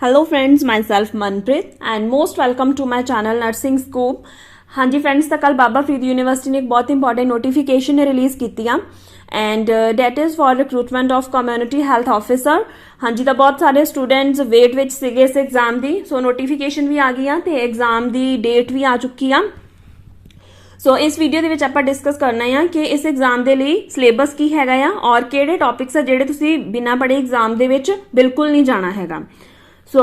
Hello friends, my self Manpreet and most welcome to my channel nursing scoop. हाँ जी friends, तो कल बाबा Farid university ने एक बहुत इंपॉर्टेंट नोटिफिकेशन रिलीज़ की and that is for recruitment of community health officer. हाँ जी, तो बहुत सारे स्टूडेंट्स वेट विच सीगे इस एग्जाम की। सो नोटिफिकेशन भी आ गई है तो एग्जाम की डेट भी आ चुकी है। सो इस वीडियो ਦੇ ਵਿੱਚ ਆਪਾਂ डिस्कस करना है कि इस एग्जाम के लिए सिलेबस की हैगा आ और किहड़े टॉपिक्स आ ਜਿਹੜੇ ਤੁਸੀਂ बिना पढ़े एग्जाम ਦੇ ਵਿੱਚ बिल्कुल नहीं जाना हैगा। सो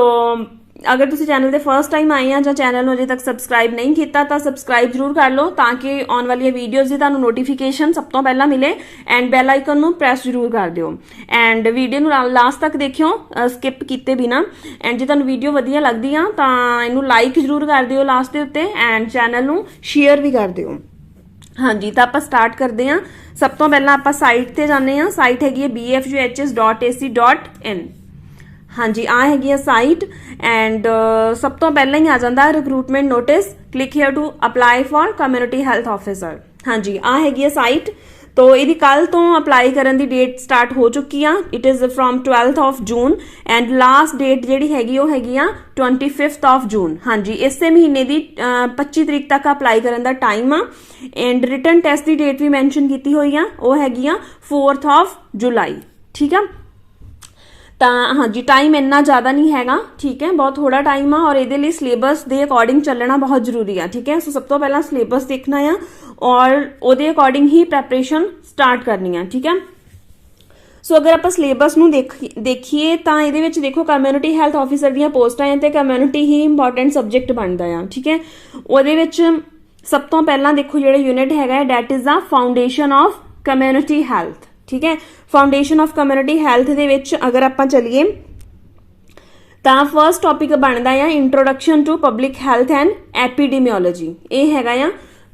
अगर तुम चैनल से फर्स्ट टाइम आए हैं या चैनल अजे तक सबसक्राइब नहीं किया तो सबसक्राइब जरूर कर लो ताकि आने वाली वीडियोज़ की तुहानू नोटिफिकेशन सब तो पहला मिले एंड बैल आइकन नू प्रैस जरूर कर दिओ एंड वीडियो नू लास्ट तक देखियो स्किप किए बिना। एंड जो तुहानू वीडियो वधिया लगदी आ तो इनू लाइक जरूर कर दिओ लास्ट के उत्ते एंड चैनल नू शेयर भी कर दिओ। हाँ जी, तो आप स्टार्ट करते हैं। सब तो पहला आप साइट पर जाने, साइट हैगी bfjuhs.ac.in। हाँ जी, आ हैगी है साइट एंड सब तो पहला ही आ जाता recruitment notice, click here to apply for community health officer. हाँ जी, आ हैगी है साइट। तो ये कल तो अप्लाई करने की डेट स्टार्ट हो चुकी आ। It is from 12th of June and last date जी हैगी 25th of June। हाँ जी, इस महीने की 25 तरीक तक अप्लाई करने का टाइम आ एंड रिटन टेस्ट की डेट भी मैंशन की हुई है, वो हैगी 4th of July। ठीक है, तो हाँ जी, टाइम इन्ना ज़्यादा नहीं हैगा, ठीक है, बहुत थोड़ा टाइम आ और ये सिलेबस के अकॉर्डिंग चलना बहुत जरूरी है। ठीक है, सो सब तो पहला सिलेबस देखना है और वो अकॉर्डिंग ही प्रैपरेशन स्टार्ट करनी है। ठीक है, सो अगर आप सिलेबस नूं देखिए तो ये देखो कम्यूनिटी हैल्थ ऑफिसर दी पोस्टां हैं तो कम्यूनिटी ही इंपॉर्टेंट सबजैक्ट बनता है। ठीक है, वो सब तो पहला देखो जो यूनिट है that is the foundation of community health. ठीक है, फाउंडेशन ऑफ कम्यूनिटी हैल्थ दे विच अगर आप चलीए तो फर्स्ट टॉपिक बनता है introduction to public health and epidemiology. ये हैगा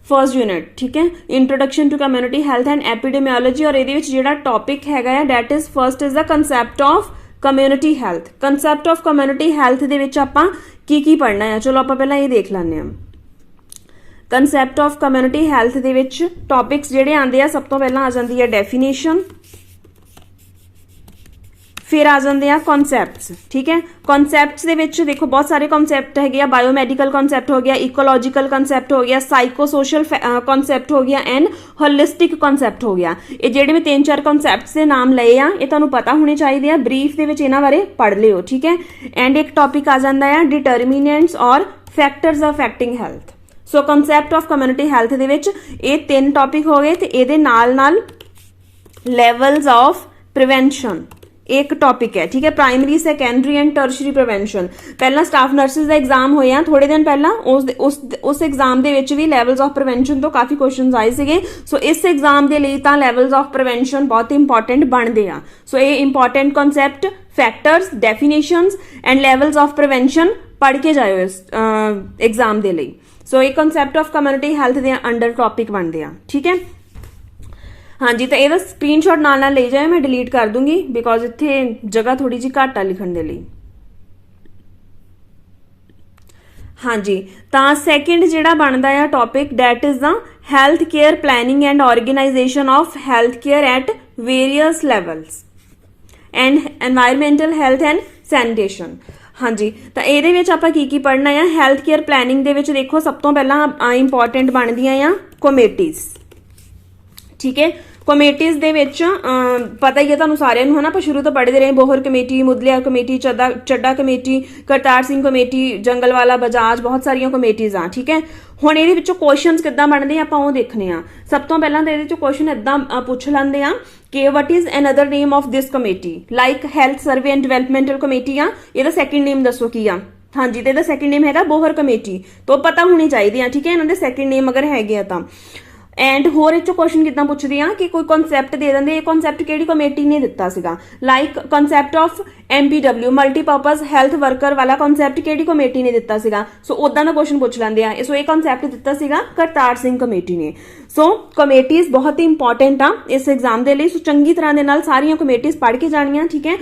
फर्स्ट यूनिट। ठीक है, introduction to community health and epidemiology और ये जो टॉपिक है that is first is the concept of community health. Concept of community health दे विच आपां की पढ़ना है, चलो आप पहला ये देख लैंदे हां। कंसैप्ट ऑफ कम्यूनिटी हैल्थ दे विच टॉपिक्स जिहड़े आंदे आ, सब तो पहला आ जाती है डेफिनेशन, फिर आ जाते हैं कॉन्सैप्ट्स। ठीक है, कॉन्सैप्ट्स दे विच देखो बहुत सारे कॉन्सैप्ट है, बायोमैडिकल कॉन्सैप्ट हो गया, इकोलॉजिकल कॉन्सैप्ट हो गया, साइको सोशल कॉन्सैप्ट हो गया एंड होलिस्टिक कॉन्सैप्ट हो गया। ये जिहड़े मैं 3-4 कॉन्सैप्ट्स के नाम लए आ, ये तुहानूं पता होने चाहिए, ब्रीफ दे विच इन्हां बारे पढ़ लिओ। ठीक है, एंड एक टॉपिक आ जाता है डिटरमिनेंट्स और factors affecting health. So concept of community health दे विच ये 3 टॉपिक हो गए, तो ये नाल लैवल्स ऑफ प्रिवेंशन एक टॉपिक है। ठीक है, primary secondary and tertiary prevention. पहला स्टाफ नर्सिस का एग्जाम होया थोड़े दिन पहला, उस एग्जाम दे विच भी लैवल्स ऑफ प्रिवेंशन तो काफ़ी क्वेश्चन आए थे। सो इस एग्जाम के लिए तो लैवल्स ऑफ प्रिवेंशन बहुत इंपॉर्टेंट बनते हैं। सो ये important concept, factors, definitions and levels of prevention पढ़ के जाओ इस एग्जाम के लिए। सो ये कॉन्सैप्ट ऑफ कम्यूनिटी हैल्थ के अंडर टॉपिक बनते हैं। ठीक है, हाँ जी, तो यह स्क्रीनशॉट नाल ले जाए, मैं डिलीट कर दूंगी बिकॉज इत्थे जगह थोड़ी जी घट आ लिखण दे लई। हाँ जी, तो सैकेंड जिहड़ा बनता है topic that is the health care planning and organisation of health care at various levels and environmental health and sanitation. हाँ जी, तो ये आप की पढ़ना है हैल्थ केयर प्लैनिंग दे विच देखो सब तो पहला इंपॉर्टेंट बनदियां आ कमेटीज़। ठीक है, कमेटीज़ दे विच पता ही है तुहानूं सारिआं नूं, है ना, आप शुरू तो पढ़ते रहे, बोहर कमेटी, मुदलिया कमेटी, चड्डा कमेटी, करतार सिंह कमेटी, जंगलवाला बजाज, बहुत सारिया कमेटीज़ आ। ठीक है, हुण इहदे विचों क्वेश्चनस किद्दां बनदे आपां ओह देखने आ। सब तो पहलां तां इहदे विचों क्वेश्चन इद्दां पुछ लैंदे आ कि what is another name of this committee, like health survey and developmental committee आ, इहदा सैकेंड नेम दसो की आ। हाँ जी, तो इहदा सैकेंड नेम हैगा बोहर कमेटी, तो पता होनी चाहिए। ठीक है, इन्हां दे सैकेंड नेम अगर हैगे तां एंड होर इस क्वेश्चन किद्दां पुछदे आ कि कोई कॉन्सैप्ट दे देंगे, कॉन्सैप्ट किहड़ी कमेटी ने दिता सीगा, like concept of MPW multipurpose health worker वाला कॉन्सैप्ट किहड़ी कमेटी ने दिता सीगा। सो उदां दा क्वेश्चन पुछ लैंदे आ। सो ये कॉन्सैप्ट दिता सीगा करतार सिंह कमेटी ने। सो कमेटीज़ बहुत ही इंपॉर्टेंट आ इस एग्जाम के लिए। सो चंगी तरह दे नाल सारियां कमेटीज़ पढ़ के जानियां। ठीक है,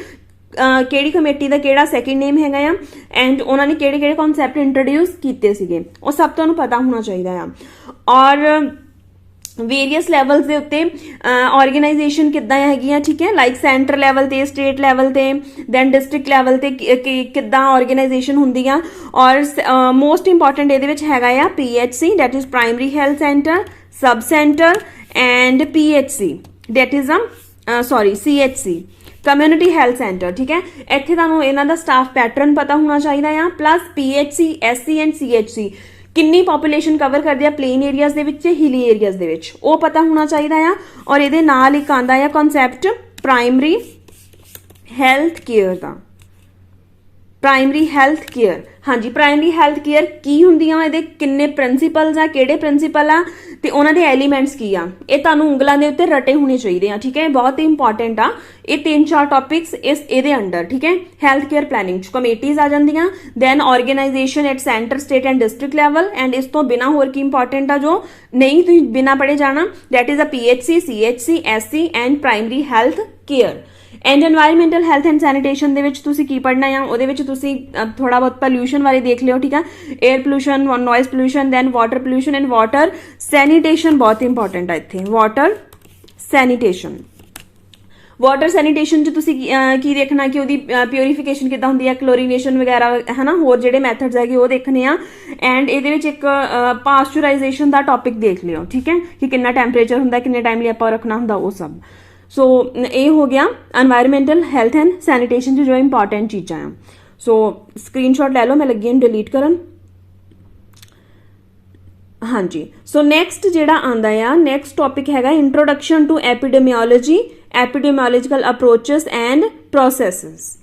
किहड़ी कमेटी का किहड़ा सैकेंड नेम हैगा आ एंड उन्होंने किहड़े कॉन्सैप्ट इंट्रोड्यूस कीते सीगे, वो सब तुहानूं पता होना चाहिए आ। और ਵੇਰੀਅਸ ਲੈਵਲਸ ਦੇ ਉੱਤੇ ਆਰਗੇਨਾਈਜੇਸ਼ਨ ਕਿੱਦਾਂ ਹੈਗੀਆਂ, ਠੀਕ ਹੈ, ਲਾਈਕ ਸੈਂਟਰ ਲੈਵਲ ਤੇ, ਸਟੇਟ ਲੈਵਲ ਤੇ, ਦੈਨ ਡਿਸਟ੍ਰਿਕਟ ਲੈਵਲ ਤੇ ਕਿੱਦਾਂ ਆਰਗੇਨਾਈਜੇਸ਼ਨ ਹੁੰਦੀ ਆ। ਔਰ ਮੋਸਟ ਇੰਪੋਰਟੈਂਟ ਇਹਦੇ ਵਿੱਚ ਹੈਗਾ ਆ PHC, that is primary health centre, sub centre, and PHC that is CHC, community health centre, ਠੀਕ ਹੈ। ਇੱਥੇ ਤੁਹਾਨੂੰ ਇਹਨਾਂ ਦਾ ਸਟਾਫ ਪੈਟਰਨ ਪਤਾ ਹੋਣਾ ਚਾਹੀਦਾ ਆ, plus PHC, SC and CHC ਕਿੰਨੀ ਪੋਪੂਲੇਸ਼ਨ ਕਵਰ ਕਰਦੇ ਆ ਪਲੇਨ ਏਰੀਆਜ਼ ਦੇ ਵਿੱਚ, ਹਿਲੀ ਏਰੀਆਜ਼ ਦੇ ਵਿੱਚ, ਉਹ ਪਤਾ ਹੋਣਾ ਚਾਹੀਦਾ ਆ। ਔਰ ਇਹਦੇ ਨਾਲ ਇੱਕ ਆਉਂਦਾ ਆ ਕਨਸੈਪਟ ਪ੍ਰਾਇਮਰੀ ਹੈਲਥ ਕੇਅਰ ਦਾ, ਪ੍ਰਾਇਮਰੀ ਹੈਲਥ ਕੇਅਰ। ਹਾਂਜੀ, ਪ੍ਰਾਇਮਰੀ ਹੈਲਥ ਕੇਅਰ ਕੀ ਹੁੰਦੀਆਂ, ਇਹਦੇ ਕਿੰਨੇ ਪ੍ਰਿੰਸੀਪਲਸ ਆ, ਕਿਹੜੇ ਪ੍ਰਿੰਸੀਪਲ ਆ, ਤੇ ਉਹਨਾਂ ਦੇ ਐਲੀਮੈਂਟਸ ਕੀ ਆ, ਇਹ ਤੁਹਾਨੂੰ ਉਂਗਲਾਂ ਦੇ ਉੱਤੇ ਰਟੇ ਹੋਣੇ ਚਾਹੀਦੇ ਆ, ਠੀਕ ਹੈ। ਬਹੁਤ ਹੀ ਇੰਪੋਰਟੈਂਟ ਆ ਇਹ 3-4 ਟੌਪਿਕਸ ਇਹਦੇ ਅੰਡਰ, ਠੀਕ ਹੈ। ਹੈਲਥ ਕੇਅਰ ਪਲੈਨਿੰਗ ਚ ਕਮੇਟੀਜ਼ ਆ ਜਾਂਦੀਆਂ, then organisation at centre, state and district level, and ਇਸ ਤੋਂ ਬਿਨਾ ਹੋਰ ਕੀ ਇੰਪੋਰਟੈਂਟ ਆ ਜੋ ਨਹੀਂ ਤੁਸੀਂ ਬਿਨਾ ਪੜ੍ਹੇ ਜਾਣਾ, that is a PHC, CHC, SC and primary health care. And environmental health and sanitation ਦੇ ਵਿੱਚ ਤੁਸੀਂ ਕੀ ਪੜ੍ਹਨਾ ਆ, ਉਹਦੇ ਵਿੱਚ ਤੁਸੀਂ ਥੋੜਾ ਬਹੁਤ ਪੋਲਿਊਸ਼ਨ ਬਾਰੇ ਦੇਖ ਲਿਓ, ਠੀਕ ਹੈ, air pollution, noise pollution, then water pollution and water sanitation ਬਹੁਤ ਇੰਪੋਰਟੈਂਟ ਆ ਇੱਥੇ, ਵਾਟਰ ਸੈਨੀਟੇਸ਼ਨ। ਵਾਟਰ ਸੈਨੀਟੇਸ਼ਨ 'ਚ ਤੁਸੀਂ ਕੀ ਦੇਖਣਾ ਕਿ ਉਹਦੀ ਪਿਊਰੀਫਿਕੇਸ਼ਨ ਕਿੱਦਾਂ ਹੁੰਦੀ ਹੈ, ਕਲੋਰੀਨੇਸ਼ਨ ਵਗੈਰਾ ਹੈ ਨਾ, ਹੋਰ ਜਿਹੜੇ ਮੈਥਡਸ ਹੈਗੇ ਉਹ ਦੇਖਣੇ ਆ। ਐਂਡ ਇਹਦੇ ਵਿੱਚ ਇੱਕ ਪਾਸਚਰਾਈਜੇਸ਼ਨ ਦਾ ਟੌਪਿਕ ਦੇਖ ਲਿਓ, ਠੀਕ ਹੈ, ਕਿ ਕਿੰਨਾ ਟੈਂਪਰੇਚਰ ਹੁੰਦਾ, ਕਿੰਨੇ ਟਾਈਮ ਲਈ ਆਪਾਂ ਰੱਖਣਾ ਹੁੰਦਾ, ਉਹ ਸਭ। ਸੋ ਇਹ ਹੋ ਗਿਆ ਐਨਵਾਇਰਮੈਂਟਲ ਹੈਲਥ ਐਂਡ ਸੈਨੀਟੇਸ਼ਨ 'ਚ ਜੋ ਇੰਪੋਰਟੈਂਟ ਚੀਜ਼ਾਂ ਆ। ਸੋ ਸਕਰੀਨਸ਼ਾਟ ਲੈ ਲਓ, ਮੈਂ ਲੱਗੀ ਹਾਂ ਡਿਲੀਟ ਕਰਨ। ਹਾਂਜੀ, ਸੋ ਨੈਕਸਟ ਜਿਹੜਾ ਆਉਂਦਾ ਆ, ਨੈਕਸਟ ਟੌਪਿਕ ਹੈਗਾ ਇੰਟਰੋਡਕਸ਼ਨ ਟੂ ਐਪੀਡੈਮੀਓਲੋਜੀ, ਐਪੀਡੈਮੀਓਲੋਜੀਕਲ ਅਪਰੋਚਸ ਐਂਡ ਪ੍ਰੋਸੈਸਸ।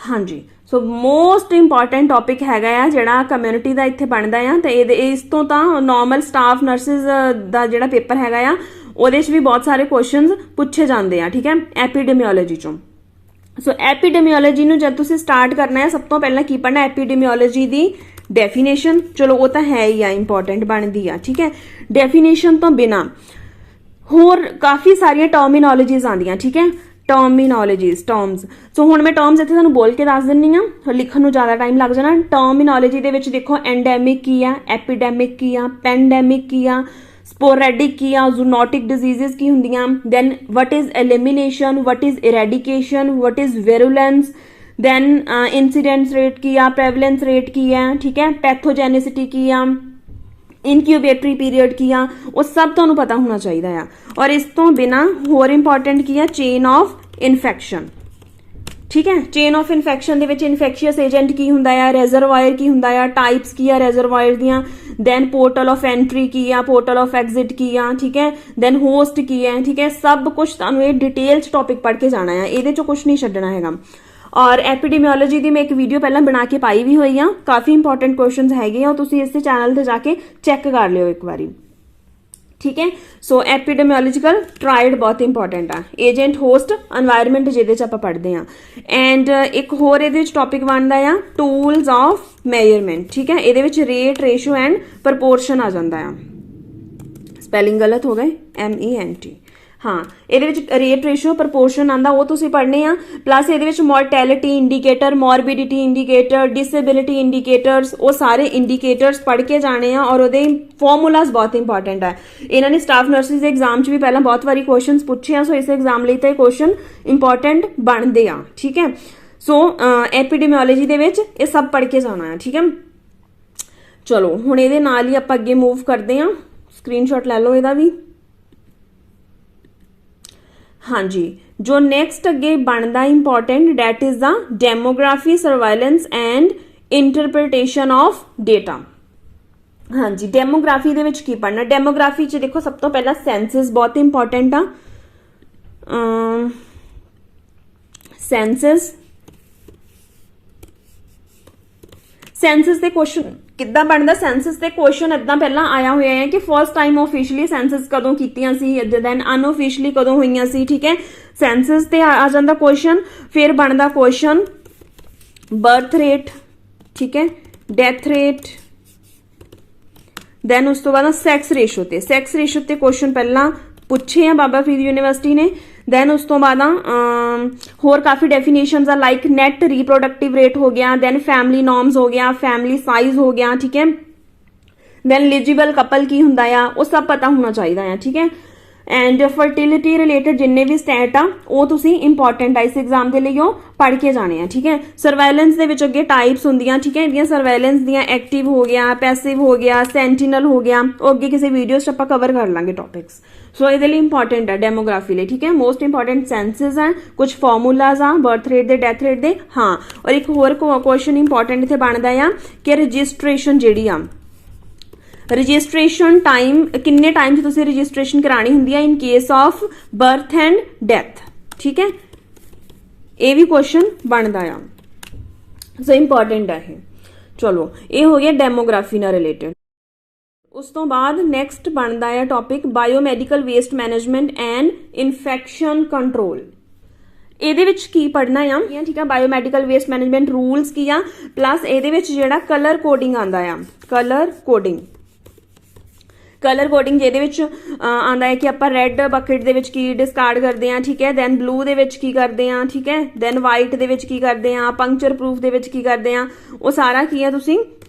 ਹਾਂਜੀ, ਸੋ ਮੋਸਟ ਇੰਪੋਰਟੈਂਟ ਟੌਪਿਕ ਹੈਗਾ ਆ ਜਿਹੜਾ ਕਮਿਊਨਿਟੀ ਦਾ ਇੱਥੇ ਬਣਦਾ ਆ। ਤੇ ਇਸ ਤੋਂ ਤਾਂ ਨਾਰਮਲ ਸਟਾਫ ਨਰਸਿਸ ਦਾ ਜਿਹੜਾ ਪੇਪਰ ਹੈਗਾ ਆ ਉਹਦੇ 'ਚ ਵੀ ਬਹੁਤ ਸਾਰੇ ਕੁਐਸਚਨਸ ਪੁੱਛੇ ਜਾਂਦੇ ਆ, ਠੀਕ ਹੈ, ਐਪੀਡੈਮੀਓਲੋਜੀ ਚੋਂ। ਸੋ ਐਪੀਡੈਮੀਓਲੋਜੀ ਨੂੰ ਜਦ ਤੁਸੀਂ ਸਟਾਰਟ ਕਰਨਾ ਹੈ, ਸਭ ਤੋਂ ਪਹਿਲਾਂ ਕੀ ਪੜ੍ਹਨਾ, ਐਪੀਡੈਮੀਓਲੋਜੀ ਦੀ ਡੈਫੀਨੇਸ਼ਨ। ਚਲੋ ਉਹ ਤਾਂ ਹੈ ਹੀ ਆ, ਇੰਪੋਰਟੈਂਟ ਬਣਦੀ ਆ, ਠੀਕ ਹੈ। ਡੈਫੀਨੇਸ਼ਨ ਤੋਂ ਬਿਨਾ ਹੋਰ ਕਾਫੀ ਸਾਰੀਆਂ ਟਰਮੀਨੋਲੋਜੀਜ਼ ਆਉਂਦੀਆਂ, ਠੀਕ ਹੈ, ਟਰਮੀਨੋਲੋਜੀਜ਼, ਟਰਮਸ। ਸੋ ਹੁਣ ਮੈਂ ਟਰਮਸ ਇੱਥੇ ਤੁਹਾਨੂੰ ਬੋਲ ਕੇ ਦੱਸ ਦਿੰਨੀ ਆ, ਲਿਖਣ ਨੂੰ ਜ਼ਿਆਦਾ ਟਾਈਮ ਲੱਗ ਜਾਣਾ। ਟਰਮੀਨੋਲੋਜੀ ਦੇ ਵਿੱਚ ਦੇਖੋ, ਐਂਡੈਮਿਕ ਕੀ ਆ, ਐਪੀਡੈਮਿਕ ਕੀ ਆ, ਪੈਂਡੈਮਿਕ ਕੀ ਆ, ਸਪੋਰੈਡਿਕ ਕੀ ਆ, ਜ਼ੂਨੋਟਿਕ ਡਿਜ਼ੀਜ਼ਸ ਕੀ ਹੁੰਦੀਆਂ, then what is elimination, what is eradication, what is virulence, then incidence rate ਕੀ ਆ, ਪ੍ਰੈਵਲੈਂਸ ਰੇਟ ਕੀ ਆ, ਠੀਕ ਹੈ, ਪੈਥੋਜੈਨਿਸਿਟੀ ਕੀ ਆ, ਇਨਕਿਊਬੇਟਰੀ ਪੀਰੀਅਡ ਕੀ ਆ, ਉਹ ਸਭ ਤੁਹਾਨੂੰ ਪਤਾ ਹੋਣਾ ਚਾਹੀਦਾ ਆ। ਔਰ ਇਸ ਤੋਂ ਬਿਨਾ ਹੋਰ ਇੰਪੋਰਟੈਂਟ ਕੀ ਆ, ਚੇਨ ਆਫ ਇਨਫੈਕਸ਼ਨ, ਠੀਕ ਹੈ। ਚੇਨ ਆਫ ਇਨਫੈਕਸ਼ਨ ਦੇ ਵਿੱਚ ਇਨਫੈਕਸ਼ੀਅਸ ਏਜੰਟ ਕੀ ਹੁੰਦਾ ਆ, ਰੈਜ਼ਰਵਾਇਰ ਕੀ ਹੁੰਦਾ ਆ, ਟਾਈਪਸ ਕੀ ਆ ਰੈਜ਼ਰਵਾਇਰ ਦੀਆਂ, ਦੈਨ ਪੋਰਟਲ ਆਫ ਐਂਟਰੀ ਕੀ ਆ, ਪੋਰਟਲ ਆਫ ਐਗਜ਼ਿਟ ਕੀ ਆ, ਠੀਕ ਹੈ, ਦੈਨ ਹੋਸਟ ਕੀ ਹੈ, ਠੀਕ ਹੈ। ਸਭ ਕੁਝ ਤੁਹਾਨੂੰ ਇਹ ਡਿਟੇਲ 'ਚ ਟੌਪਿਕ ਪੜ੍ਹ ਕੇ ਜਾਣਾ ਆ, ਇਹਦੇ 'ਚੋਂ ਕੁਝ ਨਹੀਂ ਛੱਡਣਾ ਹੈਗਾ। ਔਰ ਐਪੀਡੈਮੀਓਲੋਜੀ ਦੀ ਮੈਂ ਇੱਕ ਵੀਡੀਓ ਪਹਿਲਾਂ ਬਣਾ ਕੇ ਪਾਈ ਵੀ ਹੋਈ ਆ, ਕਾਫੀ ਇੰਪੋਰਟੈਂਟ ਕੁਐਸਚਨਸ ਹੈਗੇ ਆ, ਤੁਸੀਂ ਇਸੇ ਚੈਨਲ ਤੇ ਜਾ ਕੇ ਚੈੱਕ ਕਰ ਲਿਓ ਇੱਕ ਵਾਰੀ, ਠੀਕ ਹੈ। ਸੋ ਐਪੀਡੈਮੀਓਲੋਜੀਕਲ ਟ੍ਰਾਇਡ ਬਹੁਤ ਇੰਪੋਰਟੈਂਟ ਆ, ਏਜੰਟ, ਹੋਸਟ, ਐਨਵਾਇਰਨਮੈਂਟ ਜਿਹਦੇ 'ਚ ਆਪਾਂ ਪੜ੍ਹਦੇ ਆ। ਐਂਡ ਇੱਕ ਹੋਰ ਇਹਦੇ ਵਿੱਚ ਟੌਪਿਕ ਬਣਦਾ ਆ ਟੂਲਸ ਆਫ ਮੈਜ਼ਰਮੈਂਟ, ਠੀਕ ਹੈ। ਇਹਦੇ ਵਿੱਚ ਰੇਟ, ਰੇਸ਼ੋ ਐਂਡ ਪ੍ਰਪੋਰਸ਼ਨ ਆ ਜਾਂਦਾ ਆ। ਸਪੈਲਿੰਗ ਗਲਤ ਹੋ ਗਏ, MENT, ਹਾਂ, ਇਹਦੇ ਵਿੱਚ ਰੇਟ, ਰੇਸ਼ੋ, ਪ੍ਰਪੋਰਸ਼ਨ ਆਂਦਾ, ਉਹ ਤੁਸੀਂ ਪੜ੍ਹਨੇ ਆ। ਪਲੱਸ ਇਹਦੇ ਵਿੱਚ mortality indicator, ਮੋਰਬਿਡਿਟੀ indicator, disability indicators, ਉਹ ਸਾਰੇ ਇੰਡੀਕੇਟਰਸ ਪੜ੍ਹ ਕੇ ਜਾਣੇ ਆ। ਔਰ ਉਹਦੇ ਫਾਰਮੂਲਾਜ਼ ਬਹੁਤ ਇੰਪੋਰਟੈਂਟ ਆ। ਇਹਨਾਂ ਨੇ ਸਟਾਫ ਨਰਸਿਸ ਦੇ ਐਗਜ਼ਾਮ 'ਚ ਵੀ ਪਹਿਲਾਂ ਬਹੁਤ ਵਾਰੀ ਕੁਐਸਚਨਸ ਪੁੱਛੇ ਆ, ਸੋ ਇਸ ਐਗਜ਼ਾਮ ਲਈ ਤਾਂ ਇਹ ਕੁਐਸਚਨ ਇੰਪੋਰਟੈਂਟ ਬਣਦੇ ਆ, ਠੀਕ ਹੈ। ਸੋ ਐਪੀਡੈਮੀਓਲੋਜੀ ਦੇ ਵਿੱਚ ਇਹ ਸਭ ਪੜ੍ਹ ਕੇ ਜਾਣਾ ਆ, ਠੀਕ ਹੈ। ਚਲੋ ਹੁਣ ਇਹਦੇ ਨਾਲ ਹੀ ਆਪਾਂ ਅੱਗੇ ਮੂਵ ਕਰਦੇ ਆ, ਸਕਰੀਨਸ਼ਾਟ ਲੈ ਲਓ ਇਹਦਾ ਵੀ। ਹਾਂਜੀ, ਜੋ ਨੈਕਸਟ ਅੱਗੇ ਬਣਦਾ important, that is the demography, surveillance and interpretation of data. ਹਾਂਜੀ, ਡੈਮੋਗ੍ਰਾਫੀ ਦੇ ਵਿੱਚ ਕੀ ਪੜ੍ਹਨਾ, ਡੈਮੋਗ੍ਰਾਫੀ 'ਚ ਦੇਖੋ ਸਭ ਤੋਂ ਪਹਿਲਾਂ ਸੈਂਸਸ ਬਹੁਤ ਇੰਪੋਰਟੈਂਟ ਆ। ਸੈਂਸਸ ਦੇ ਕੁਐਸਚਨ ਕਿੱਦਾਂ ਬਣਦਾ, ਸੈਂਸਸ ਦੇ ਕੁਐਸਚਨ ਇਦਾਂ ਪਹਿਲਾਂ ਆਇਆ ਹੋਇਆ ਹੈ ਕਿ ਫਰਸਟ ਟਾਈਮ ਆਫੀਸ਼ੀਅਲੀ ਸੈਂਸਸ ਕਦੋਂ ਕੀਤੀਆਂ ਸੀ, ਦੈਨ ਅਨਆਫੀਸ਼ੀਅਲੀ ਕਦੋਂ ਹੋਈਆਂ ਸੀ, ਠੀਕ ਹੈ। ਸੈਂਸਸ ਤੇ ਆ ਜਾਂਦਾ ਕੁਐਸਚਨ, ਫਿਰ ਬਣਦਾ ਕੁਐਸਚਨ ਬਰਥ ਰੇਟ, ਠੀਕ ਹੈ, ਡੈਥ ਰੇਟ, ਦੈਨ ਉਸ ਤੋਂ ਬਾਅਦ ਸੈਕਸ ਰੇਸ਼ੋ ਤੇ ਕੁਐਸਚਨ ਪਹਿਲਾਂ ਪੁੱਛੇ ਆ ਬਾਬਾ ਫਰੀਦ ਯੂਨੀਵਰਸਿਟੀ ਨੇ। ਦੈਨ ਉਸ ਤੋਂ ਬਾਅਦ ਹੋਰ ਕਾਫੀ ਡੈਫੀਨੇਸ਼ਨਸ ਆ, ਲਾਈਕ ਨੈਟ ਰੀਪਰੋਡਕਟਿਵ ਰੇਟ ਹੋ ਗਿਆ, ਦੈਨ ਫੈਮਿਲੀ ਨॉर्म्स ਹੋ ਗਿਆ, ਫੈਮਿਲੀ ਸਾਈਜ਼ ਹੋ ਗਿਆ, ਠੀਕ ਹੈ, ਦੈਨ ਐਲੀਜੀਬਲ ਕਪਲ ਕੀ ਹੁੰਦਾ ਆ, ਉਹ ਸਭ ਪਤਾ ਹੋਣਾ ਚਾਹੀਦਾ ਆ, ਠੀਕ ਹੈ। ਐਂਡ ਫਰਟੀਲਿਟੀ ਰਿਲੇਟਡ ਜਿੰਨੇ ਵੀ ਸਟੈਟ ਆ ਉਹ ਤੁਸੀਂ ਇੰਪੋਰਟੈਂਟ ਆ ਇਸ ਐਗਜ਼ਾਮ ਦੇ ਲਈ, ਉਹ ਪੜ੍ਹ ਕੇ ਜਾਣੇ ਆ, ਠੀਕ ਹੈ। ਸਰਵਾਈਲੈਂਸ ਦੇ ਵਿੱਚ ਅੱਗੇ ਟਾਈਪਸ ਹੁੰਦੀਆਂ, ਠੀਕ ਹੈ। ਇਹਦੀਆਂ ਸਰਵਾਈਲੈਂਸ ਦੀਆਂ ਐਕਟਿਵ ਹੋ ਗਿਆ, ਪੈਸਿਵ ਹੋ ਗਿਆ, ਸੈਂਟੀਨਲ ਹੋ ਗਿਆ, ਉਹ ਅੱਗੇ ਕਿਸੇ ਵੀਡੀਓ 'ਚ ਆਪਾਂ ਕਵਰ ਕਰ ਲਾਂਗੇ ਟੌਪਿਕਸ। ਸੋ ਇਹਦੇ ਲਈ ਇੰਪੋਰਟੈਂਟ ਹੈ ਡੈਮੋਗ੍ਰਾਫੀ ਲਈ, ਠੀਕ ਹੈ। ਮੋਸਟ ਇੰਪੋਰਟੈਂਟ ਸੈਂਸਸ ਆ, ਕੁਝ ਫਾਰਮੂਲਾਜ਼ ਆ ਬਰਥ ਰੇਟ ਦੇ, ਡੈਥ ਰੇਟ ਦੇ, ਹਾਂ। ਔਰ ਇੱਕ ਹੋਰ ਕੁਐਸਚਨ ਇੰਪੋਰਟੈਂਟ ਇੱਥੇ ਬਣਦਾ ਆ ਕਿ ਰਜਿਸਟ੍ਰੇਸ਼ਨ ਜਿਹੜੀ ਆ, ਰਜਿਸਟ੍ਰੇਸ਼ਨ ਟਾਈਮ ਕਿੰਨੇ ਟਾਈਮ 'ਚ ਤੁਸੀਂ ਰਜਿਸਟ੍ਰੇਸ਼ਨ ਕਰਾਣੀ ਹੁੰਦੀ ਹੈ in case of birth and death, ਠੀਕ ਹੈ। ਇਹ ਵੀ ਕੁਐਸਚਨ ਬਣਦਾ ਆ, ਸੋ ਇੰਪੋਰਟੈਂਟ ਹੈ ਇਹ। ਚਲੋ ਇਹ ਹੋ ਗਿਆ ਡੈਮੋਗ੍ਰਾਫੀ ਨਾਲ ਰਿਲੇਟਡ। ਉਸ ਤੋਂ ਬਾਅਦ ਨੈਕਸਟ ਬਣਦਾ ਆ topic biomedical waste management and infection control. ਇਹਦੇ ਵਿੱਚ ਕੀ ਪੜ੍ਹਨਾ ਆ, ਠੀਕ ਆ, ਬਾਇਓਮੈਡੀਕਲ ਵੇਸਟ ਮੈਨੇਜਮੈਂਟ ਰੂਲਸ ਕੀ ਆ, ਪਲੱਸ ਇਹਦੇ ਵਿੱਚ ਜਿਹੜਾ ਕਲਰ ਕੋਡਿੰਗ ਆਉਂਦਾ ਆ, ਕਲਰ ਕੋਡਿੰਗ ਜਿਹਦੇ ਵਿੱਚ ਆਉਂਦਾ ਹੈ ਕਿ ਆਪਾਂ ਰੈੱਡ ਬਕਟ ਦੇ ਵਿੱਚ ਕੀ ਡਿਸਕਾਰਡ ਕਰਦੇ ਆ, ਠੀਕ ਹੈ। ਦੈਨ ਬਲੂ ਦੇ ਵਿੱਚ ਕੀ ਕਰਦੇ ਆ, ਠੀਕ ਹੈ। ਦੈਨ ਵਾਈਟ ਦੇ ਵਿੱਚ ਕੀ ਕਰਦੇ ਆ, ਪੰਕਚਰ ਪ੍ਰੂਫ ਦੇ ਵਿੱਚ ਕੀ ਕਰਦੇ ਆ, ਉਹ ਸਾਰਾ ਕੀ ਆ ਤੁਸੀਂ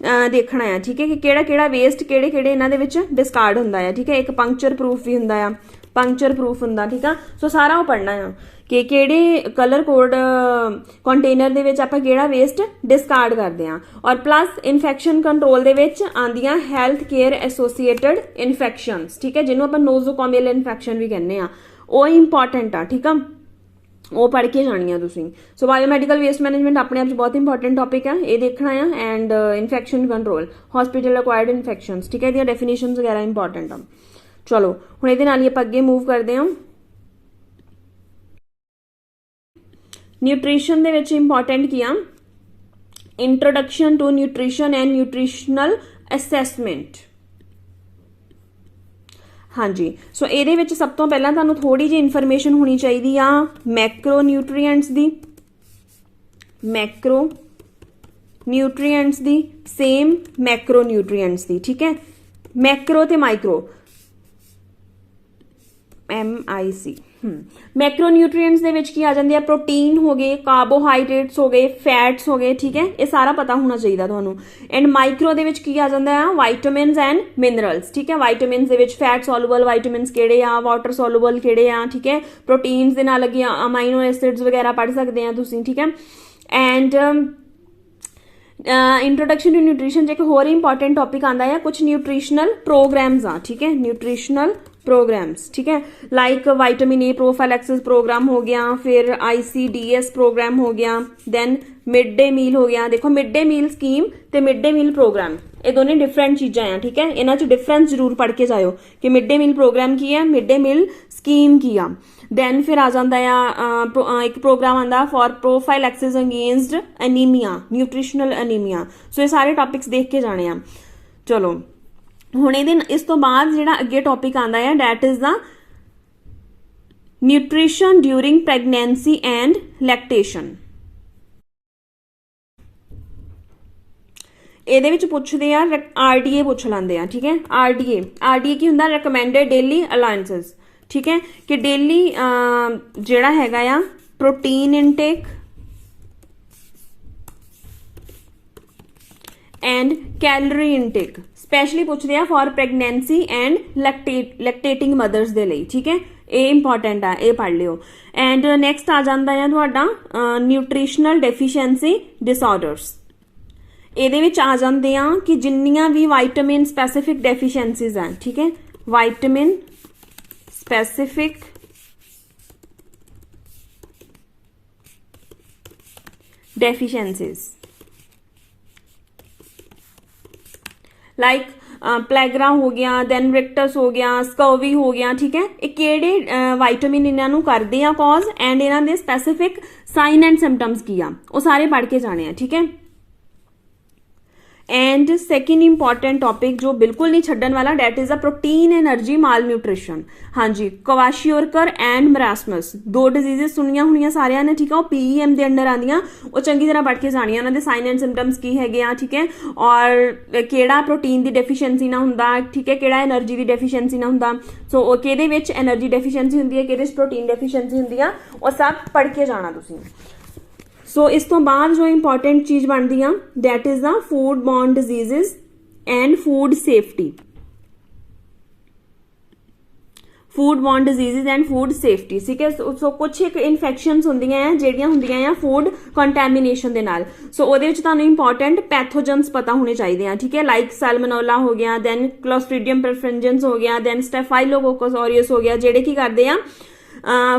ਦੇਖਣਾ ਆ, ਠੀਕ ਹੈ, ਕਿ ਕਿਹੜਾ ਕਿਹੜਾ ਵੇਸਟ ਕਿਹੜੇ ਕਿਹੜੇ ਇਹਨਾਂ ਦੇ ਵਿੱਚ ਡਿਸਕਾਰਡ ਹੁੰਦਾ ਆ, ਠੀਕ ਹੈ। ਇੱਕ ਪੰਕਚਰ ਪ੍ਰੂਫ ਵੀ ਹੁੰਦਾ ਆ, ਪੰਕਚਰ ਪ੍ਰੂਫ ਹੁੰਦਾ, ਠੀਕ ਆ। ਸੋ ਸਾਰਾ ਉਹ ਪੜ੍ਹਨਾ ਆ ਕਿ ਕਿਹੜੇ ਕਲਰ ਕੋਡ ਕੰਟੇਨਰ ਦੇ ਵਿੱਚ ਆਪਾਂ ਕਿਹੜਾ ਵੇਸਟ ਡਿਸਕਾਰਡ ਕਰਦੇ ਆ। ਔਰ ਪਲੱਸ ਇਨਫੈਕਸ਼ਨ ਕੰਟਰੋਲ ਦੇ ਵਿੱਚ ਆਉਂਦੀਆਂ ਹੈਲਥ ਕੇਅਰ ਐਸੋਸੀਏਟਡ ਇਨਫੈਕਸ਼ਨਸ, ਠੀਕ ਹੈ, ਜਿਹਨੂੰ ਆਪਾਂ ਨੋਜ਼ੋਕੋਮੀਅਲ ਇਨਫੈਕਸ਼ਨ ਵੀ ਕਹਿੰਦੇ ਆ, ਉਹ ਇੰਪੋਰਟੈਂਟ ਆ, ਠੀਕ ਆ, ਉਹ ਪੜ੍ਹ ਕੇ ਜਾਣੀਆਂ ਤੁਸੀਂ। ਸੋ ਬਾਇਓਮੈਡੀਕਲ ਵੇਸਟ ਮੈਨੇਜਮੈਂਟ ਆਪਣੇ ਆਪ 'ਚ ਬਹੁਤ ਇੰਪੋਰਟੈਂਟ ਟੌਪਿਕ ਆ, ਇਹ ਦੇਖਣਾ ਆ। And infection control, hospital acquired infections, ਠੀਕ ਹੈ, ਇਹਦੀਆਂ ਡੈਫੀਨੇਸ਼ਨਸ ਵਗੈਰਾ ਇੰਪੋਰਟੈਂਟ ਆ। ਚਲੋ ਹੁਣ ਇਹਦੇ ਨਾਲ ਹੀ ਆਪਾਂ ਅੱਗੇ ਮੂਵ ਕਰਦੇ ਹਾਂ। ਨਿਊਟ੍ਰੀਸ਼ਨ ਦੇ ਵਿੱਚ ਇੰਪੋਰਟੈਂਟ ਕੀ ਆ, introduction to nutrition and nutritional assessment. ਹਾਂਜੀ, ਸੋ ਇਹਦੇ ਵਿੱਚ ਸਭ ਤੋਂ ਪਹਿਲਾਂ ਤੁਹਾਨੂੰ ਥੋੜੀ ਜਿਹੀ ਇਨਫੋਰਮੇਸ਼ਨ ਹੋਣੀ ਚਾਹੀਦੀ ਆ ਮੈਕਰੋ ਨਿਊਟ੍ਰੀਐਂਟਸ ਦੀ, ਮੈਕਰੋ ਨਿਊਟ੍ਰੀਐਂਟਸ ਦੀ, ਸੇਮ ਮੈਕਰੋ ਨਿਊਟ੍ਰੀਐਂਟਸ ਦੀ, ਠੀਕ ਹੈ। ਮੈਕਰੋ ਤੇ ਮਾਈਕਰੋ, MIC। ਮੈਕਰੋ ਨਿਊਟ੍ਰੀਐਂਟਸ ਦੇ ਵਿੱਚ ਕੀ ਆ ਜਾਂਦੇ ਆ, ਪ੍ਰੋਟੀਨ ਹੋ ਗਏ, ਕਾਰਬੋਹਾਈਡਰੇਟਸ ਹੋ ਗਏ, ਫੈਟਸ ਹੋ ਗਏ, ਠੀਕ ਹੈ, ਇਹ ਸਾਰਾ ਪਤਾ ਹੋਣਾ ਚਾਹੀਦਾ ਤੁਹਾਨੂੰ। ਐਂਡ ਮਾਈਕਰੋ ਦੇ ਵਿੱਚ ਕੀ ਆ ਜਾਂਦਾ ਆ, ਵਾਈਟਾਮਿਨਸ ਐਂਡ ਮਿਨਰਲਸ, ਠੀਕ ਹੈ। ਵਾਈਟਾਮਿਨਸ ਦੇ ਵਿੱਚ ਫੈਟ ਸੋਲੂਬਲ ਵਾਈਟਾਮਿਨਸ ਕਿਹੜੇ ਆ, ਵਾਟਰ ਸੋਲੂਬਲ ਕਿਹੜੇ ਆ, ਠੀਕ ਹੈ। ਪ੍ਰੋਟੀਨਸ ਦੇ ਨਾਲ ਲੱਗੀਆਂ ਅਮਾਈਨੋ ਐਸਿਡਸ ਵਗੈਰਾ ਪੜ੍ਹ ਸਕਦੇ ਆ ਤੁਸੀਂ, ਠੀਕ ਹੈ। ਐਂਡ ਇੰਟਰੋਡਕਸ਼ਨ ਟੂ ਨਿਊਟ੍ਰੀਸ਼ਨ 'ਚ ਇੱਕ ਹੋਰ ਇੰਪੋਰਟੈਂਟ ਟੌਪਿਕ ਆਉਂਦਾ ਹੈ, ਕੁਝ ਨਿਊਟ੍ਰੀਸ਼ਨਲ ਪ੍ਰੋਗਰਾਮਸ ਆ, ਠੀਕ ਹੈ, ਨਿਊਟ੍ਰੀਸ਼ਨਲ प्रोग्राम्स, ठीक है, like vitamin A prophylaxis programme हो गया, फिर ICDS प्रोग्राम हो गया, देन मिड डे मील हो गया। देखो मिड डे मील स्कीम ते मिड डे मील प्रोग्राम ये दोनों डिफरेंट चीज़ां हैं, ठीक है, इन्हां च डिफरेंस जरूर पढ़ के जाओ कि मिड डे मील प्रोग्राम की है, मिड डे मील स्कीम की आ। दैन फिर आ जाता है एक प्रोग्राम आता for prophylaxis against anaemia, nutritional anaemia. So ये सारे टॉपिक्स देख के जाने आ। चलो ਹੁਣ ਇਹਦੇ ਇਸ ਤੋਂ ਬਾਅਦ ਜਿਹੜਾ ਅੱਗੇ ਟੌਪਿਕ ਆਉਂਦਾ ਹੈ that is the nutrition during pregnancy and lactation. ਇਹਦੇ ਵਿੱਚ ਪੁੱਛਦੇ ਆ RDA ਪੁੱਛ ਲੈਂਦੇ ਆ, ਠੀਕ ਹੈ। RDA ਕੀ ਹੁੰਦਾ, ਰეკਮੈਂਡਡ ਡੇਲੀ ਅਲਾਇੰਸਸ, ਠੀਕ ਹੈ, ਕਿ ਡੇਲੀ ਜਿਹੜਾ ਹੈਗਾ ਆ protein intake and calorie intake specially पूछते हैं for pregnancy and lactating mothers दे लई, ठीक है, ये इंपॉर्टेंट है, ये पढ़ लियो। एंड नैक्सट आ जाता है तुहाडा न्यूट्रिशनल डेफिशिएंसी डिसऑर्डर्स। ਇਹਦੇ ਵਿੱਚ ਆ ਜਾਂਦੇ ਆ ਕਿ ਜਿੰਨੀਆਂ ਵੀ ਵਿਟਾਮਿਨ ਸਪੈਸੀਫਿਕ ਡੈਫੀਸ਼ੀਐਂਸੀਜ਼ ਆ, ਠੀਕ ਹੈ, ਵਿਟਾਮਿਨ ਸਪੈਸੀਫਿਕ ਡੈਫੀਸ਼ੀਐਂਸੀਜ਼ लाइक प्लैगरा हो गया, दैन रिक्टस हो गया, स्कर्वी हो गया, ठीक है, ये किहड़े विटामिन इन्हां नूं करदे आ कॉज एंड इन्हां दे स्पैसीफिक साइन एंड सिम्पटम्स की आ, वो सारे पढ़ के जाने आ, ठीक है। एंड सैकेंड इंपॉर्टेंट टॉपिक जो बिल्कुल नहीं छड्डन वाला that is a protein energy mall nutrition. हाँ जी, क्वाशियोरकर एंड मरासमस दो डिजीजेस सुनिया हुई सारिया ने, ठीक है, वो PEM के अंडर आदियां, वो चंगी तरह पढ़ के जानिया उन्होंने साइन एंड सिम्पटम्स की है, ठीक है, और केड़ा प्रोटीन की डेफिशिएंसी ना हुंदा, ठीक है, केड़ा एनर्जी की डेफिशिएंसी ना हुंदा। सो किहदे विच एनर्जी डेफिशिएंसी हुंदी है, किहदे विच प्रोटीन डेफिशिएंसी हुंदी है, वो सब पढ़ के जाना तुसीं। सो इस तो बाद जो इंपॉर्टेंट चीज़ बनती है that is the food borne diseases and food safety, food borne disease and food safety, ठीक है। सो कुछ एक इन्फेक्शनस होंदियां हैं ਜਿਹੜੀਆਂ ਹੁੰਦੀਆਂ ਆ ਫੂਡ ਕੰਟੈਮੀਨੇਸ਼ਨ ਦੇ ਨਾਲ। ਸੋ ਉਹਦੇ ਵਿੱਚ ਤੁਹਾਨੂੰ ਇੰਪੋਰਟੈਂਟ ਪੈਥੋਜਨਸ ਪਤਾ ਹੋਣੇ ਚਾਹੀਦੇ ਆ, ਠੀਕ ਹੈ, ਲਾਈਕ ਸੈਲਮੋਨੇਲਾ ਹੋ ਗਿਆ, ਦੈਨ ਕਲੋਸਟ੍ਰੀਡੀਅਮ ਪਰਫਰੈਂਜੈਂਸ ਹੋ ਗਿਆ, ਦੈਨ ਸਟੈਫਾਈਲੋਕੋਕਸ ਔਰੀਅਸ ਹੋ ਗਿਆ, ਜਿਹੜੇ ਕੀ ਕਰਦੇ ਆ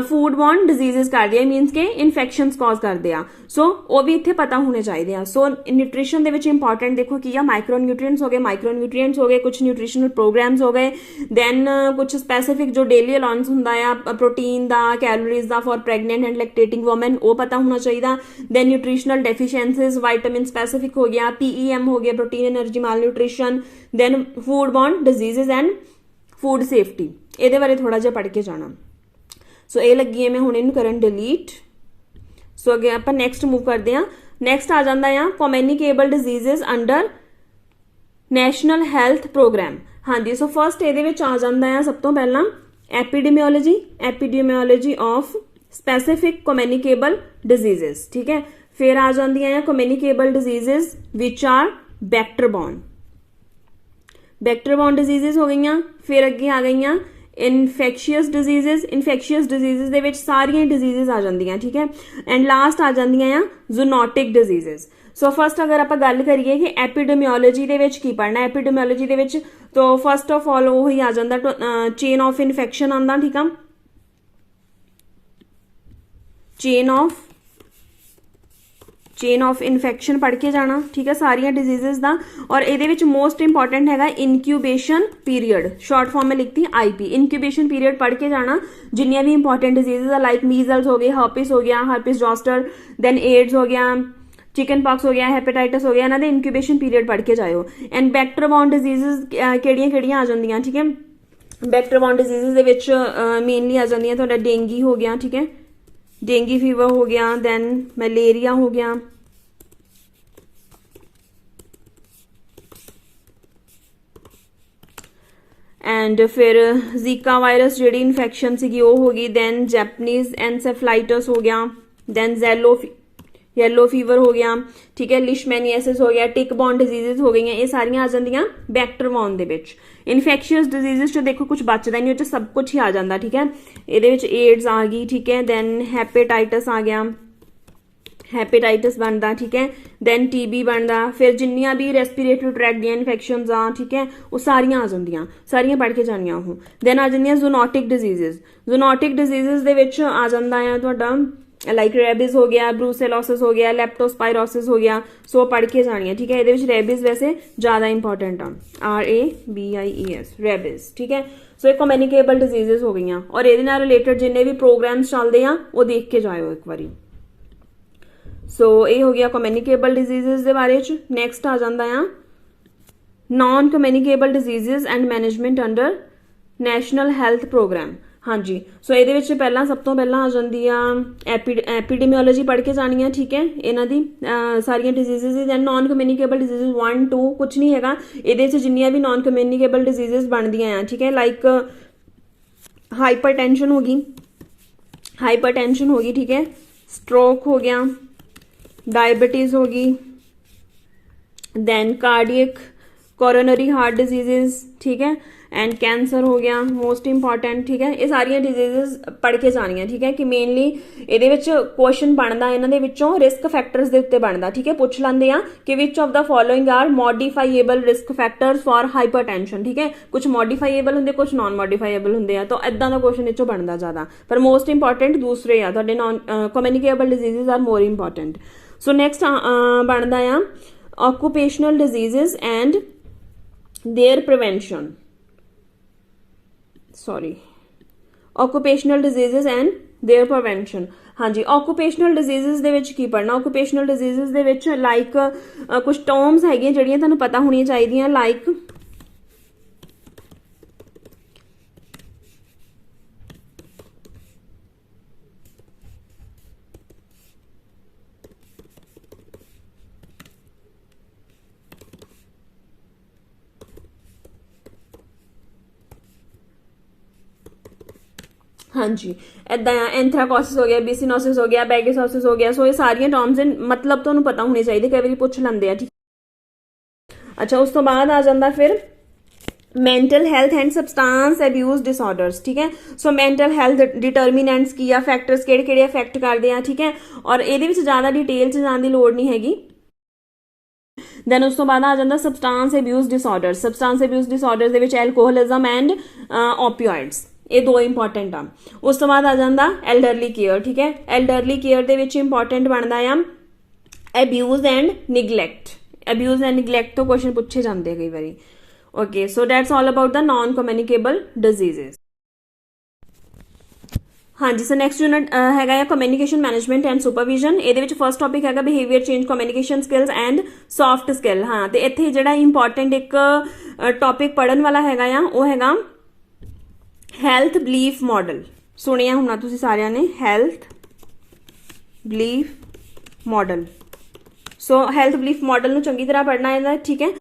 ਫੂਡ ਬੌਰਨ ਡਿਜ਼ੀਜ਼ਸ ਕਰਦੇ ਆ, ਮੀਨਸ ਕਿ ਇਨਫੈਕਸ਼ਨਸ ਕਾਜ਼ ਕਰਦੇ ਆ। ਸੋ ਉਹ ਵੀ ਇੱਥੇ ਪਤਾ ਹੋਣੇ ਚਾਹੀਦੇ ਆ। ਸੋ ਨਿਊਟ੍ਰੀਸ਼ਨ ਦੇ ਵਿੱਚ ਇੰਪੋਰਟੈਂਟ ਦੇਖੋ ਕੀ ਆ, ਮਾਈਕਰੋ ਨਿਊਟ੍ਰੀਐਂਟਸ ਹੋ ਗਏ, ਮਾਈਕਰੋ ਨਿਊਟ੍ਰੀਐਂਟਸ ਹੋ ਗਏ, ਕੁਝ ਨਿਊਟ੍ਰੀਸ਼ਨਲ ਪ੍ਰੋਗਰਾਮਸ ਹੋ ਗਏ, ਦੈਨ ਕੁਝ ਸਪੈਸੀਫਿਕ ਜੋ ਡੇਲੀ ਅਲਾਉਂਸ ਹੁੰਦਾ ਆ ਪ੍ਰੋਟੀਨ ਦਾ, ਕੈਲੋਰੀਜ਼ ਦਾ for pregnant and lactating woman, ਉਹ ਪਤਾ ਹੋਣਾ ਚਾਹੀਦਾ। Then nutritional deficiencies, vitamin specific ਹੋ ਗਿਆ, PEM ਹੋ ਗਿਆ, protein energy malnutrition, then food borne diseases and food safety, ਇਹਦੇ ਬਾਰੇ ਥੋੜਾ ਜਿਹਾ ਪੜ੍ਹ ਕੇ ਜਾਣਾ। ਸੋ ਇਹ ਲੱਗੀ ਹੈ ਮੈਂ ਹੁਣ ਇਹਨੂੰ ਕਰਨ ਡਿਲੀਟ। ਸੋ ਅੱਗੇ ਆਪਾਂ ਨੈਕਸਟ ਮੂਵ ਕਰਦੇ ਹਾਂ। ਨੈਕਸਟ ਆ ਜਾਂਦਾ ਆ communicable diseases under national health programme. ਹਾਂਜੀ, ਸੋ ਫਸਟ ਇਹਦੇ ਵਿੱਚ ਆ ਜਾਂਦਾ ਆ ਸਭ ਤੋਂ ਪਹਿਲਾਂ ਐਪੀਡੀਮੀਓਲੋਜੀ ਆਫ ਸਪੈਸੀਫਿਕ ਕਮਿਊਨੀਕੇਬਲ ਡਿਜ਼ੀਜ਼ਸ, ਠੀਕ ਹੈ। ਫਿਰ ਆ ਜਾਂਦੀਆਂ ਆ ਕਮਿਊਨੀਕੇਬਲ ਡਿਜ਼ੀਜ਼ਸ ਵਿਚ ਆਰ ਵੈਕਟਰ ਬੌਰਨ ਡਿਜ਼ੀਜ਼ਸ ਹੋ ਗਈਆਂ। ਫਿਰ ਅੱਗੇ ਆ ਗਈਆਂ ਇਨਫੈਕਸ਼ੀਅਸ ਡਿਜ਼ੀਜ਼ਸ ਦੇ ਵਿੱਚ ਸਾਰੀਆਂ ਡਿਜ਼ੀਜ਼ਸ ਆ ਜਾਂਦੀਆਂ, ਠੀਕ ਹੈ। ਐਂਡ ਲਾਸਟ ਆ ਜਾਂਦੀਆਂ ਆ ਜ਼ੂਨੋਟਿਕ ਡਿਜ਼ੀਜ਼ਸ। ਸੋ ਫਸਟ ਅਗਰ ਆਪਾਂ ਗੱਲ ਕਰੀਏ ਕਿ ਐਪੀਡੈਮੀਓਲੋਜੀ ਦੇ ਵਿੱਚ ਕੀ ਪੜ੍ਹਨਾ, ਐਪੀਡੈਮੀਓਲੋਜੀ ਦੇ ਵਿੱਚ ਤਾਂ ਫਸਟ ਆਫ ਆਲ ਉਹ ਹੀ ਆ ਜਾਂਦਾ ਚੇਨ ਆਫ ਇਨਫੈਕਸ਼ਨ ਆਉਂਦਾ, ਠੀਕ ਆ, ਚੇਨ ਆਫ ਇਨਫੈਕਸ਼ਨ ਪੜ੍ਹ ਕੇ ਜਾਣਾ, ਠੀਕ ਹੈ, ਸਾਰੀਆਂ ਡਿਜ਼ੀਜ਼ਸ ਦਾ। ਔਰ ਇਹਦੇ ਵਿੱਚ ਮੋਸਟ ਇੰਪੋਰਟੈਂਟ ਹੈਗਾ ਇਨਕਿਊਬੇਸ਼ਨ ਪੀਰੀਅਡ, ਸ਼ਾਰਟ ਫਾਰਮ में लिखती IP। ਇਨਕਿਊਬੇਸ਼ਨ ਪੀਰੀਅਡ ਪੜ੍ਹ ਕੇ ਜਾਣਾ, ਜਿੰਨੀਆਂ ਵੀ ਇੰਪੋਰਟੈਂਟ ਡਿਜ਼ੀਜ਼ਸ ਆ ਲਾਈਕ ਮੀਜ਼ਲਸ ਹੋ ਗਏ, ਹਰਪੀਸ ਹੋ ਗਿਆ, ਹਰਪੀਸ ਜ਼ੋਸਟਰ, ਦੈਨ ਏਡਸ ਹੋ ਗਿਆ, चिकन पॉक्स हो गया, हैपेटाइटिस हो गया, इन्होंने इनक्यूबेशन पीरियड पढ़ के जाओ। एंड वैक्टर बॉर्न डिजीजेस किहड़ियां आ जांदियां, ठीक है। वैक्टर बॉर्न डिजीजेस दे विच मेनली आ जांदियां तुहाडा डेंगी हो गया, ठीक है, डेंगी फीवर हो गया, दैन मलेरिया हो गया, एंड फिर जीका वायरस जिहड़ी इन्फेक्शन सीगी वो हो गई, दैन जैपनीज एनसेफलाइटिस हो गया, दैन येलो फीवर हो गया, ठीक है, लिशमैनियासिस हो गया, टिक बॉर्न डिजीजेस हो गई, ये सारियां आ जांदियां वैक्टर बॉर्न दे विच। इन्फेक्शियस डिजीजेस जो देखो कुछ बचदा नहीं, वो सब कुछ ही आ जाता, ठीक है। इहदे विच एड्स आ गई, ठीक है, दैन हैपेटाइटिस आ गया, हैपेटाइटिस बनता, ठीक है, दैन TB बनता, फिर जिन्नियां भी रेस्पिरेटरी ट्रैक दी इन्फेक्शनस आ, ठीक है, वो सारियां आ जांदियां, सारियां पढ़ के जानियां वो। दैन आ जांदियां ज़ूनोटिक डिजीजेस दे विच आ जांदा है तुहाडा लाइक रेबीज हो गया, ब्रूसेलोसिस हो गया, लेप्टोस्पायरोसिस हो गया, सो पढ़ के जानी है, ठीक है। ये रेबीज वैसे ज्यादा इंपॉर्टेंट आ, RABIES रेबीज, ठीक है। सो एक कम्युनिकेबल डिजीजेस हो गई, और ये रिलेटेड जिन्ने भी प्रोग्राम्स चलते हैं वो देख के जाओ एक बारी। सो ये हो गया कम्युनिकेबल डिजीजेस के बारे च। नैक्सट आ जाता है non communicable diseases and management under national health programme. हाँ जी, सो ये पहला सब तो पहला आ जाती एपीडेमियोलॉजी पढ़ के जानी है, ठीक है, इन्हों की सारिया diseases. Then non communicable diseases 1 2 कुछ नहीं है, ये जिन्नियां भी नॉन कम्युनिकेबल डिजीजेस बनदियां हैं, ठीक है, लाइक हाइपरटेंशन होगी, ठीक है, स्ट्रोक हो गया, डायबिटीज होगी, then cardiac coronary heart diseases, ठीक है, एंड कैंसर हो गया मोस्ट इंपॉर्टेंट, ठीक है। ये सारिया डिजीजेस पढ़ के जानिया, ठीक है, कि मेनली ये क्वेश्चन बनता इन्होंने विचों रिस्क फैक्टर्स के उत्ते बनता, ठीक है, पूछ लेंगे कि which of the following are modifiable risk factors for hypertension, ठीक है, कुछ मॉडिफाइएबल होंगे, कुछ नॉन मॉडिफाइएबल होंगे, तो इदा का क्वेश्चन इचों बनता ज़्यादा, पर मोस्ट इंपॉर्टेंट दूसरे आ तुहाडे non communicable diseases are more important. So next बनता है occupational diseases and their prevention, occupational diseases and their prevention. हाँ जी, ऑक्यूपेशनल डिजीजेस दे विच की पढ़ना, ऑक्यूपेशनल डिजीजेस दे विच लाइक कुछ टर्म्स हैगियां जिहड़ियां तुहानूं पता होणियां चाहीदियां, लाइक हाँ जी, इदा एंथ्राकोसिस हो गया, बिसिनोसिस हो गया, बैगिसोसिस हो गया। सो ये सारिया टर्म्स मतलब तो पता होने चाहिए, कई बार पूछ लेंगे, ठीक। अच्छा उस तो बाद आ जाता फिर mental health and substance abuse disorders, ठीक है। सो मैंटल हैल्थ डिटर्मिनेंट्स की आ फैक्टर्स किहड़े अफेक्ट करते हैं, ठीक है। और ये ज़्यादा डिटेल च जाने की लोड़ नहीं हैगी। दैन उस तो बाद आ जाता सबसटांस abuse disorders. सबसटांस abuse disorders they which alcoholism and opioids, ये दो इंपॉर्टेंट आ। उस तो बाद आ जाता एल्डरली केयर, ठीक है। एल्डरली केयर दे विच इंपॉर्टेंट बनता है abuse and neglect. Abuse and neglect तो क्वेश्चन पूछे जाते हैं कई बार। Okay, so that's all about the non communicable diseases. हाँ जी, सो नैक्सट यूनिट है कम्युनिकेशन मैनेजमेंट एंड सुपरविजन। ये फर्स्ट टॉपिक है behaviour change, communication skills and soft skill. हाँ, तो इत्थे जिहड़ा इंपॉर्टेंट एक टॉपिक पढ़न वाला है वो हैगा हैल्थ बिलीफ मॉडल। सुनिया होना तुसीं सारिਆਂ ने हैल्थ बिलीफ मॉडल। सो हैल्थ बिलीफ मॉडल नूं चंगी तरह पढ़ना है, ठीक है।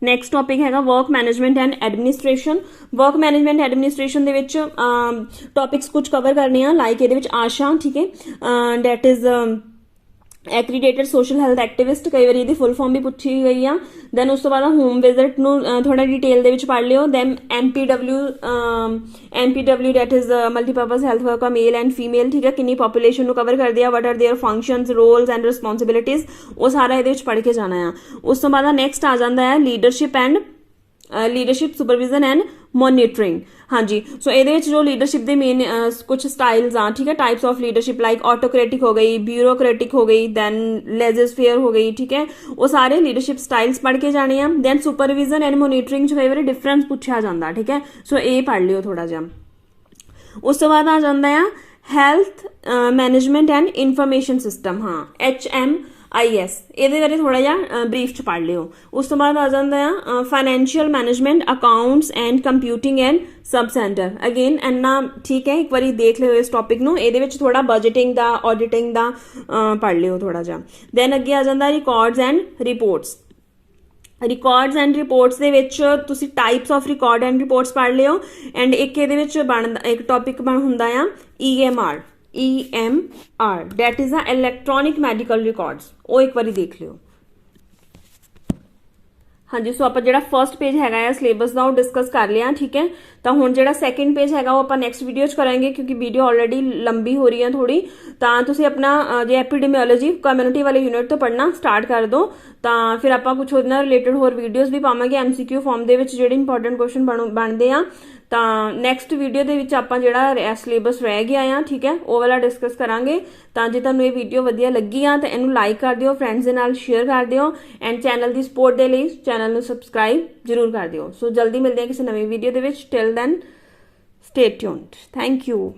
नैक्सट टॉपिक है work management and administration. Work management administration they which topics कुछ कवर करने हैं, लाइक ये आशा, ठीक है, that is accredited social health activist. कई बार ये फुल फॉर्म भी पूछी गई आ। दैन उस तो बाद होम विजिट नूं थोड़ा डिटेल दे विच पढ़ लियो। Then MPW that is multipurpose health worker male and female, ठीक है, किन्नी पॉपुलेशन नूं कवर कर दिया, what are their functions roles and responsibilities, वो सारा ये पढ़ के जाना है। उस तो बाद नैक्सट आ जाता है leadership and leadership supervision and monitoring. हाँ जी, सो ये जो लीडरशिप के मेन कुछ स्टाइल्स आ, ठीक है, types of leadership like autocratic हो गई, ब्यूरोक्रेटिक हो गई, दैन लेजिस्फेयर हो गई, ठीक है, वो सारे लीडरशिप स्टाइल्स पढ़ के जाने हैं। दैन सुपरविजन एंड मॉनिटरिंग कई बार डिफरेंस पूछा जाता, ठीक है। सो ये पढ़ लियो थोड़ा जा। उस तो बाद आ जाता है health management and information system. हाँ, HMIS, ये बारे थोड़ा जा ब्रीफ च पढ़ लियो। उस तो बाद आ जाता है financial management, accounts and computing and sub centre. Again इन्ना ठीक है, एक बार देख लियो इस टॉपिक नूं। ये थोड़ा बजटिंग दा, ऑडिटिंग दा पढ़ लियो थोड़ा जा। दैन अगे आ जाता records and reports. Records and reports दे विच तुसी types of record and reports पढ़ लियो। एंड एक ये एक टॉपिक हुंदा आ EMR, that is a electronic medical records, वो एक बार देख लियो। हाँ जी, सो आप जो फर्स्ट पेज है सिलेबस का वो डिस्कस कर लिया, ठीक है। तो हुण जो सैकेंड पेज है वो आप नैक्सट वीडियो करेंगे, क्योंकि वीडियो ऑलरेडी लंबी हो रही है थोड़ी। तो तुसीं अपना जो एपीडेमियोलॉजी कम्यूनिटी वाले यूनिट तो पढ़ना स्टार्ट कर दो। तो फिर आप कुछ उहदे रिलेटेड होर वीडियोज़ भी पावांगे MCQ फॉर्म के जो इंपॉर्टेंट क्वेश्चन बनते हैं। तो नैक्सट वीडियो के आप जो सिलेबस रह गया आ, ठीक है, वो वाला डिस्कस करांगे। तो जो तुहानूं ये वीडियो वधिया लगी आ तो इनू लाइक कर दिओ, फ्रेंड्स के नाल शेयर कर दिओ, एंड चैनल की सपोर्ट के लिए चैनल नूं सबसक्राइब जरूर कर दिओ। सो जल्दी मिलते हैं किसी नवीं वीडियो के विच। Till then stay tuned. Thank you.